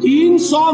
300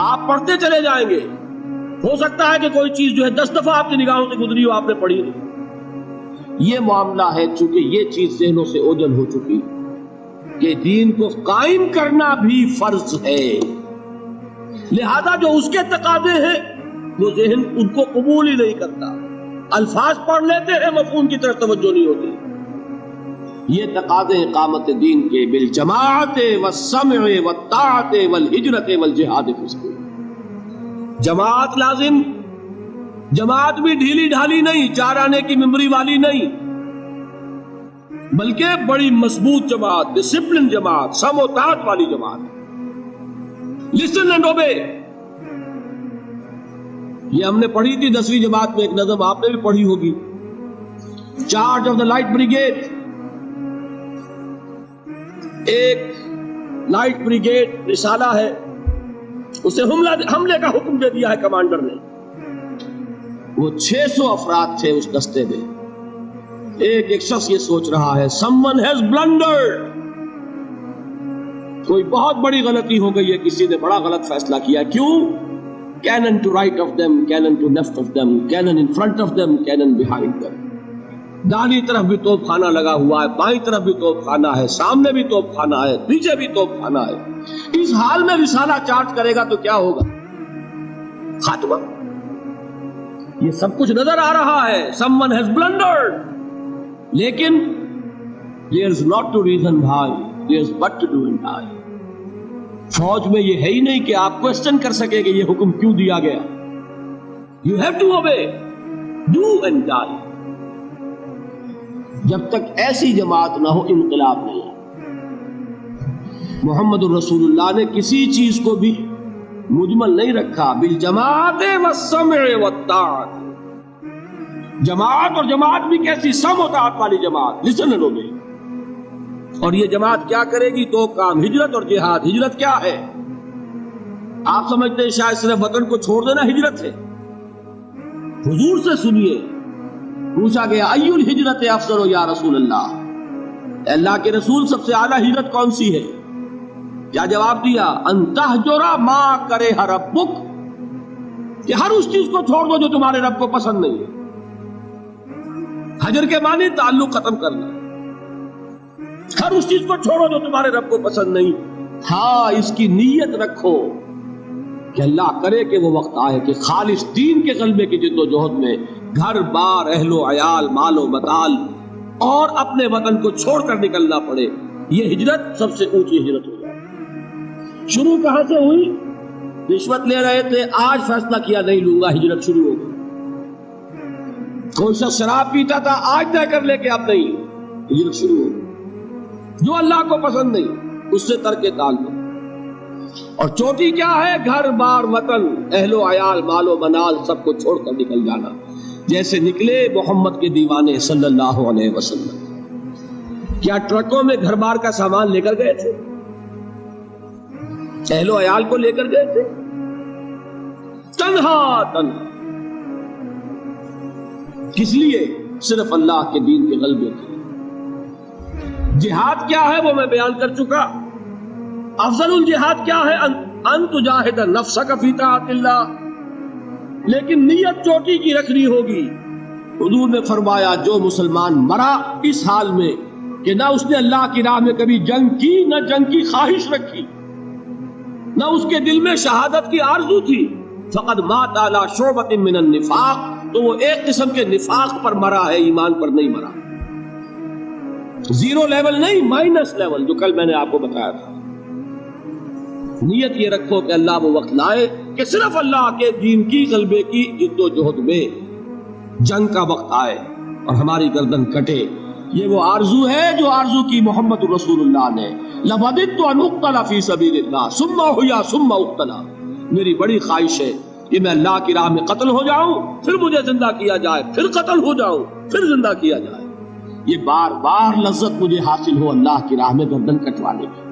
آپ پڑھتے چلے جائیں گے، ہو سکتا ہے کہ کوئی چیز جو ہے 10 دفعہ آپ کی نگاہوں سے گزری ہو، آپ نے پڑھی نہیں۔ یہ معاملہ ہے، چونکہ یہ چیز ذہنوں سے اوجھل ہو چکی کہ دین کو قائم کرنا بھی فرض ہے، لہذا جو اس کے تقاضے ہیں وہ ذہن ان کو قبول ہی نہیں کرتا، الفاظ پڑھ لیتے ہیں، مفہوم کی طرف توجہ نہیں ہوتی۔ یہ تقاضے اقامت دین کے بالجماعت والسمع والطاعت والہجرت والجہاد فی سبیل، جماعت لازم، جماعت بھی ڈھیلی ڈھالی نہیں، 4 آنے کی ممبری والی نہیں، بلکہ بڑی مضبوط جماعت، ڈسپلن جماعت، سم و طاعت والی جماعت، لسن اینڈ اوبے۔ یہ ہم نے پڑھی تھی 10ویں جماعت میں ایک نظم، آپ نے بھی پڑھی ہوگی، charge of the light brigade. ایک لائٹ بریگیڈ رسالہ ہے، اسے حملے کا حکم دے دیا ہے کمانڈر نے، وہ 600 افراد تھے اس دستے میں۔ ایک شخص یہ سوچ رہا ہے someone has blundered، کوئی بہت بڑی غلطی ہو گئی ہے، کسی نے بڑا غلط فیصلہ کیا۔ کیوں؟ cannon to right of them, cannon to left of them, cannon in front of them, cannon behind them، داہنی طرف بھی توپ خانہ لگا ہوا ہے، بائیں طرف بھی توپ خانہ ہے، سامنے بھی توپ خانہ ہے، پیچھے بھی توپ خانہ ہے۔ اس حال میں رسالہ چارج کرے گا تو کیا ہوگا؟ خاتمہ۔ یہ سب کچھ نظر آ رہا ہے، someone has blundered، لیکن there is not to reason why، there is but to do and die۔ فوج میں یہ ہے ہی نہیں کہ آپ کوسچن کر سکے کہ یہ حکم کیوں دیا گیا۔ You have to obey، do and die۔ جب تک ایسی جماعت نہ ہو انقلاب نہیں ہے۔ محمد الرسول اللہ نے کسی چیز کو بھی مجمل نہیں رکھا، بالجماعت والسمع والطاعت، جماعت، اور جماعت بھی کیسی؟ سم و طاعت والی جماعت، لسن اینڈ اوبے۔ اور یہ جماعت کیا کرے گی؟ 2 کام، ہجرت اور جہاد۔ ہجرت کیا ہے؟ آپ سمجھتے ہیں شاید صرف وطن کو چھوڑ دینا ہجرت ہے؟ حضور سے سنیے، پوچھا گیا ای الہجرت افضل یا رسول اللہ، اے اللہ کے رسول سب سے اعلیٰ ہجرت کون سی ہے؟ کیا جواب دیا؟ ان تہجر ما کرہ ربک، کہ ہر اس چیز کو چھوڑ دو جو تمہارے رب کو پسند نہیں ہے۔ حجر کے معنی تعلق ختم کرنا، ہر اس چیز کو چھوڑو جو تمہارے رب کو پسند نہیں۔ ہاں، اس کی نیت رکھو کہ اللہ کرے کہ وہ وقت آئے کہ خالص دین کے غلبے کی جد و جہد میں گھر بار، اہل و عیال، مال و متال اور اپنے وطن کو چھوڑ کر نکلنا پڑے۔ یہ ہجرت سب سے اونچی ہجرت ہو جائے۔ شروع کہاں سے ہوئی؟ رشوت لے رہے تھے، آج فیصلہ کیا نہیں لوں گا، ہجرت شروع ہو گئی۔ کوئی شخص شراب پیتا تھا، آج طے کر لے کہ اب نہیں، ہجرت شروع ہو گئی۔ جو اللہ کو پسند نہیں اس سے ترک تعلق۔ اور چوٹی کیا ہے؟ گھر بار، وطن، اہل و عیال، مال و منال سب کو چھوڑ کر نکل جانا، جیسے نکلے محمد کے دیوانے صلی اللہ علیہ وسلم۔ کیا ٹرکوں میں گھر بار کا سامان لے کر گئے تھے؟ اہل و عیال کو لے کر گئے تھے؟ تنہا تنہا، کس لیے؟ صرف اللہ کے دین کے غلبے کے۔ جہاد کیا ہے وہ میں بیان کر چکا۔ افضل الجہاد کیا ہے؟ ان تجاہد نفسک فی طاعت اللہ، لیکن نیت چوٹی کی رکھنی ہوگی۔ حضور نے فرمایا جو مسلمان مرا اس حال میں کہ نہ اس نے اللہ کی راہ میں کبھی جنگ کی، نہ جنگ کی خواہش رکھی، نہ اس کے دل میں شہادت کی آرزو تھی، فقد مات علی شعبۃ من النفاق، تو وہ ایک قسم کے نفاق پر مرا ہے، ایمان پر نہیں مرا۔ 0 لیول نہیں، مائنس لیول، جو کل میں نے آپ کو بتایا تھا۔ نیت یہ رکھو کہ اللہ وہ وقت لائے کہ صرف اللہ کے دین کی غلبے کی جد و جہد میں جنگ کا وقت آئے اور ہماری گردن کٹے۔ یہ وہ آرزو ہے جو آرزو کی محمد رسول اللہ نے، لَوَدِدْتُ أَنْ أُقْتَلَ فِي سَبِيلِ اللَّهِ ثُمَّ أُحْيَا ثُمَّ أُقْتَلَ، میری بڑی خواہش ہے کہ میں اللہ کی راہ میں قتل ہو جاؤں، پھر مجھے زندہ کیا جائے، پھر قتل ہو جاؤں، پھر زندہ کیا جائے۔ یہ بار بار لذت مجھے حاصل ہو اللہ کی راہ میں گردن کٹوانے کی۔